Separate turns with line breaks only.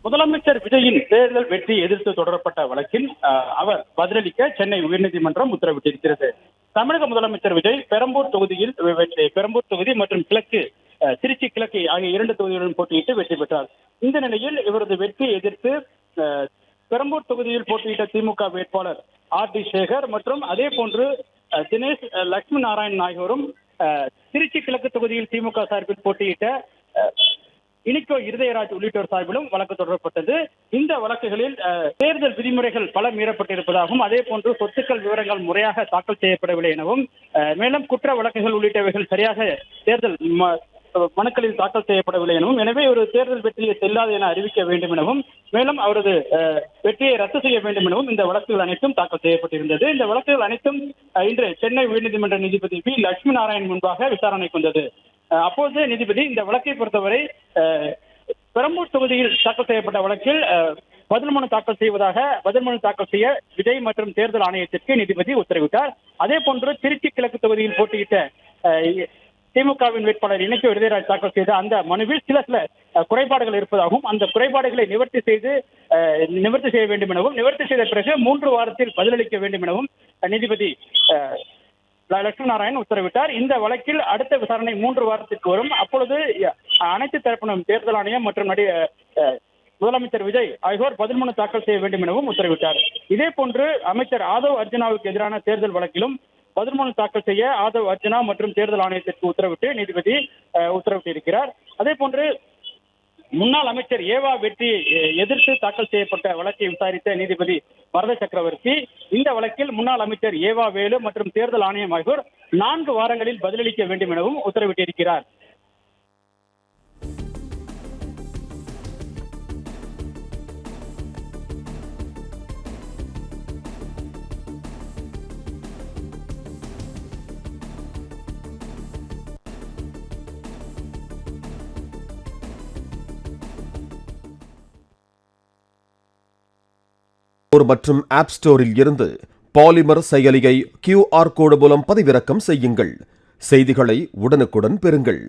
முதலமைச்சர் விஜயின் தேர்தல் வெற்றி எதிர்த்து தொடரப்பட்ட வழக்கில் அவர் பதிலளிக்க சென்னை உயர்நீதிமன்றம் உத்தரவிட்டிருக்கிறது. தமிழக முதலமைச்சர் விஜய் பெரம்பூர் தொகுதியில் பெரம்பூர் தொகுதி மற்றும் கிழக்கு திருச்சி கிழக்கு ஆகிய 2 தொகுதிகளுடன் போட்டியிட்டு வெற்றி பெற்றார். இந்த நிலையில் இவரது வெற்றியை எதிர்த்து பெரம்பூர் தொகுதியில் போட்டியிட்ட திமுக வேட்பாளர் R.D. சேகர் மற்றும் அதே போன்று தினேஷ் லட்சுமி நாராயணன் ஆகியோரும் திருச்சி கிழக்கு தொகுதியில் திமுக சார்பில் போட்டியிட்ட இனிக்கோ இருதயராஜ் உள்ளிட்டோர் சார்பிலும் வழக்கு தொடரப்பட்டது. இந்த வழக்குகளில் தேர்தல் விதிமுறைகள் பல மீறப்பட்டிருப்பதாகவும் அதே போன்று சொத்துக்கள் விவரங்கள் முறையாக தாக்கல் செய்யப்படவில்லை எனவும் மேலும் குற்ற வழக்குகள் உள்ளிட்டவைகள் சரியாக தேர்தல் மனுக்களில் தாக்கல் செய்யப்படவில்லை எனவும் எனவே ஒரு தேர்தல் வெற்றியை செல்லாது என அறிவிக்க வேண்டும் எனவும் மேலும் அவரது வெற்றியை ரத்து செய்ய வேண்டும் எனவும் இந்த வழக்குகள் அனைத்தும் தாக்கல் செய்யப்பட்டிருந்தது. இந்த வழக்குகள் அனைத்தும் இன்று சென்னை உயர்நீதிமன்ற நீதிபதி வி. லட்சுமி நாராயணன் முன்பாக விசாரணைக்கு வந்தது. அப்போது நீதிபதி இந்த வழக்கை பொறுத்தவரை பெரம்பூர் தொகுதியில் தாக்கல் செய்யப்பட்ட வழக்கில் பதில் மனு தாக்கல் செய்ய விஜய் மற்றும் தேர்தல் ஆணையத்திற்கு நீதிபதி உத்தரவிட்டார். அதே போன்று திருச்சி கிழக்கு தொகுதியில் போட்டியிட்ட திமுகவின் வேட்பாளர் இனிக்கோ இருதயராஜ் தாக்கல் செய்த அந்த மனுவில் சில குறைபாடுகள் இருப்பதாகவும் அந்த குறைபாடுகளை நிவர்த்தி செய்ய வேண்டும் எனவும் நிவர்த்தி செய்த பிறகு 3 வாரத்தில் பதிலளிக்க வேண்டும் எனவும் நீதிபதி லட்சுமி நாராயணன் உத்தரவிட்டார். இந்த வழக்கில் அடுத்த விசாரணை 3 வாரத்திற்கு வரும். அப்பொழுது அனைத்து தரப்பினரும் தேர்தல் ஆணையம் மற்றும் முதலமைச்சர் விஜய் ஆகியோர் பதில் மனு தாக்கல் செய்ய வேண்டும் எனவும் உத்தரவிட்டார். இதே போன்று அமைச்சர் ஆதவ் அர்ஜுனாவுக்கு எதிரான தேர்தல் வழக்கிலும் பதில் மனு தாக்கல் செய்ய ஆதவ் அர்ஜுனா மற்றும் தேர்தல் ஆணையத்திற்கு உத்தரவிட்டு நீதிபதி உத்தரவிட்டிருக்கிறார். அதே போன்று முன்னாள் அமைச்சர் ஏவா வெற்றியை எதிர்த்து தாக்கல் செய்யப்பட்ட வழக்கை விசாரித்த நீதிபதி வரத சக்கரவர்த்தி இந்த வழக்கில் முன்னாள் அமைச்சர் ஏவா வேலு மற்றும் தேர்தல் ஆணையம் ஆகியோர் 4 வாரங்களில் பதிலளிக்க வேண்டும் எனவும் உத்தரவிட்டிருக்கிறார்.
மற்றும் ஆப் ஸ்டோரில் இருந்து பாலிமர் செயலியை QR கோடு மூலம் பதிவிறக்கம் செய்யுங்கள். செய்திகளை உடனுக்குடன் பெறுங்கள்.